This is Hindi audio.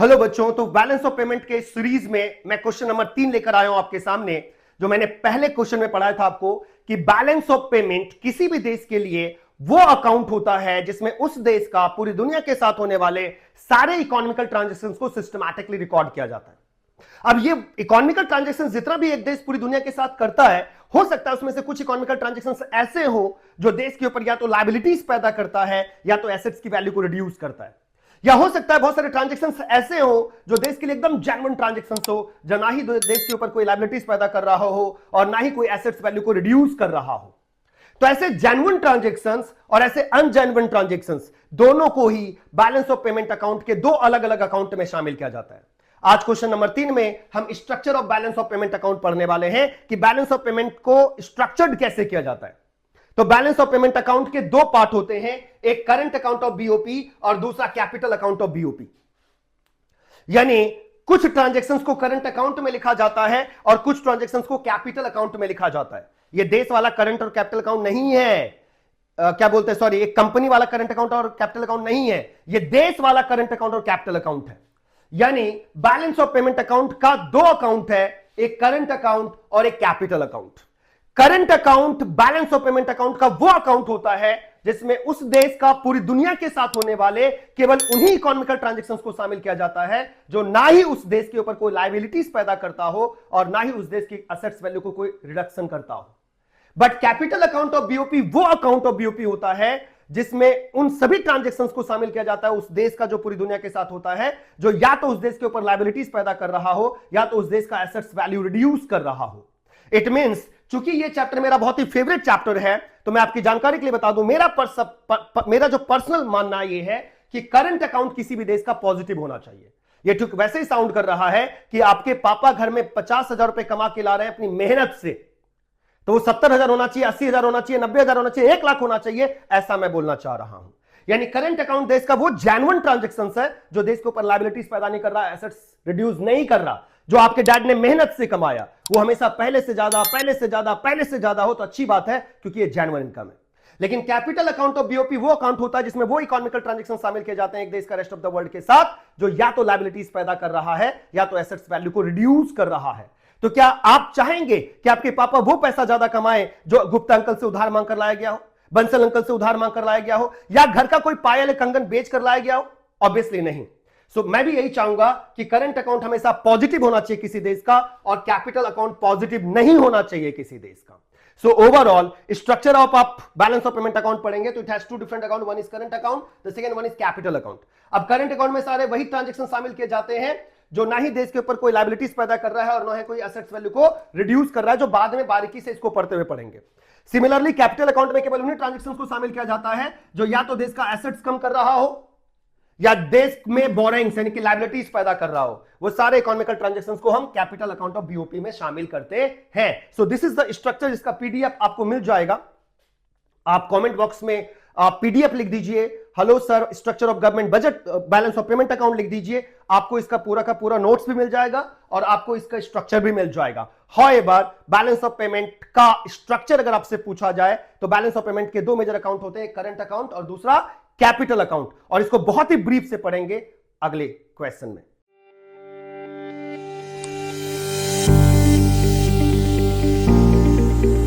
हेलो बच्चों, तो बैलेंस ऑफ पेमेंट के सीरीज में मैं क्वेश्चन नंबर 3 लेकर आया हूं आपके सामने। जो मैंने पहले क्वेश्चन में पढ़ाया था आपको कि बैलेंस ऑफ पेमेंट किसी भी देश के लिए वो अकाउंट होता है जिसमें उस देश का पूरी दुनिया के साथ होने वाले सारे इकोनॉमिकल ट्रांजैक्शंस को सिस्टमैटिकली रिकॉर्ड किया जाता है। अब ये इकोनॉमिकल ट्रांजैक्शन जितना भी एक देश पूरी दुनिया के साथ करता है, हो सकता है उसमें से कुछ इकोनॉमिकल ट्रांजैक्शंस ऐसे हो जो देश के ऊपर या तो लायबिलिटीज पैदा करता है या तो एसेट्स की वैल्यू को रिड्यूस करता है। या हो सकता है बहुत सारे ट्रांजैक्शंस ऐसे हो जो देश के लिए एकदम जेन्युइन ट्रांजैक्शंस हो, जो ना ही देश के ऊपर कोई लायबिलिटीज पैदा कर रहा हो और ना ही कोई एसेट्स वैल्यू को रिड्यूस कर रहा हो। तो ऐसे जेन्युइन ट्रांजैक्शंस और ऐसे अनजेन्युइन ट्रांजैक्शंस दोनों को ही बैलेंस ऑफ पेमेंट अकाउंट के दो अलग अलग अकाउंट में शामिल किया जाता है। आज क्वेश्चन नंबर 3 में हम structure of balance of payment account पढ़ने वाले हैं कि बैलेंस ऑफ पेमेंट को स्ट्रक्चर्ड कैसे किया जाता है। तो बैलेंस ऑफ पेमेंट अकाउंट के दो पार्ट होते हैं, एक करंट अकाउंट ऑफ बीओपी और दूसरा कैपिटल अकाउंट ऑफ बीओपी। यानी कुछ ट्रांजैक्शंस को करंट अकाउंट में लिखा जाता है और कुछ ट्रांजैक्शंस को कैपिटल अकाउंट में लिखा जाता है। यह देश वाला करंट और कैपिटल अकाउंट नहीं है, क्या बोलते हैं, सॉरी, एक कंपनी वाला करंट अकाउंट और कैपिटल अकाउंट नहीं है, यह देश वाला करंट अकाउंट और कैपिटल अकाउंट है। यानी बैलेंस ऑफ पेमेंट अकाउंट का दो अकाउंट है, एक करंट अकाउंट और एक capital account. Current account balance of payment account का वो अकाउंट होता है जिसमें उस देश का पूरी दुनिया के साथ होने वाले केवल उन्हीं इकोनॉमिकल ट्रांजैक्शंस को शामिल किया जाता है जो ना ही उस देश के ऊपर कोई लायबिलिटीज पैदा करता हो और ना ही उस देश की एसेट्स वैल्यू को कोई रिडक्शन करता हो। But capital account of BOP वो अकाउंट ऑफ बीओपी होता है जिसमें उन सभी ट्रांजैक्शंस को शामिल किया जाता है उस देश का जो पूरी दुनिया के साथ होता है, जो या तो उस देश के ऊपर लायबिलिटीज पैदा कर रहा हो या तो उस देश का एसेट्स वैल्यू रिड्यूस कर रहा हो। इट मींस, चूंकि ये चैप्टर मेरा बहुत ही फेवरेट चैप्टर है, तो मैं आपकी जानकारी के लिए बता दूं, मेरा जो पर्सनल मानना यह है कि करंट अकाउंट किसी भी देश का पॉजिटिव होना चाहिए। ये ठीक वैसे ही साउंड कर रहा है कि आपके पापा घर में 50,000 रुपए कमा के ला रहे हैं अपनी मेहनत से, तो वो 70,000 होना चाहिए, 80,000 होना चाहिए, 90,000 होना चाहिए, 1 लाख होना चाहिए, ऐसा मैं बोलना चाह रहा हूं। यानी करंट अकाउंट देश का वो जेन्युइन ट्रांजैक्शंस है जो देश के ऊपर लायबिलिटीज पैदा नहीं कर रहा, एसेट्स रिड्यूस नहीं कर रहा। जो आपके डैड ने मेहनत से कमाया वो हमेशा पहले से ज्यादा हो तो अच्छी बात है, क्योंकि ये जेन्युइन इनकम है। लेकिन कैपिटल अकाउंट ऑफ बीओपी वो अकाउंट होता है जिसमें वो इकोनॉमिकल ट्रांजैक्शन शामिल किए जाते हैं एक देश का रेस्ट ऑफ द वर्ल्ड के साथ, जो या तो लायबिलिटीज पैदा कर रहा है या तो एसेट्स वैल्यू को रिड्यूस कर रहा है। तो क्या आप चाहेंगे कि आपके पापा वो पैसा ज्यादा कमाएं जो गुप्ता अंकल से उधार मांग कर लाया गया हो, बंसल अंकल से उधार मांग कर लाया गया हो, या घर का कोई पायल कंगन बेच कर लाया गया हो? ऑब्वियसली नहीं। सो मैं भी यही चाहूंगा कि करंट अकाउंट हमेशा पॉजिटिव होना चाहिए किसी देश का और कैपिटल अकाउंट पॉजिटिव नहीं होना चाहिए किसी देश का। सो ओवरऑल स्ट्रक्चर ऑफ आप बैलेंस ऑफ पेमेंट अकाउंट पढ़ेंगे तो it has two different account, one is current account, the second one is capital account. अब करंट अकाउंट में सारे वही ट्रांजैक्शन शामिल किए जाते हैं जो ना ही देश के ऊपर कोई लायबिलिटीज पैदा कर रहा है और ना ही कोई एसेट्स वैल्यू को रिड्यूस कर रहा है, जो बाद में बारीकी से इसको पढ़ते हुए पढ़ेंगे। सिमिलरली कैपिटल अकाउंट में केवल उन्हीं ट्रांजैक्शंस को शामिल किया जाता है जो या तो देश का एसेट्स कम कर रहा हो या देश में बोरिंग्स यानी कि लायबिलिटीज पैदा कर रहा हो। वो सारे इकोनॉमिकल ट्रांजैक्शंस को हम कैपिटल अकाउंट ऑफ बीओपी में शामिल करते हैं। So this is the structure, जिसका पीडीएफ आपको मिल जाएगा। आप कमेंट बॉक्स में पीडीएफ लिख दीजिए, hello sir structure of government budget balance of payment account लिख दीजिए, आपको इसका पूरा का पूरा नोट्स भी मिल जाएगा और आपको इसका स्ट्रक्चर भी मिल जाएगा। हाउएवर बैलेंस ऑफ पेमेंट का स्ट्रक्चर अगर आपसे पूछा जाए तो बैलेंस ऑफ पेमेंट के दो मेजर अकाउंट होते हैं, करंट अकाउंट और दूसरा कैपिटल अकाउंट, और इसको बहुत ही ब्रीफ से पढ़ेंगे अगले क्वेश्चन में।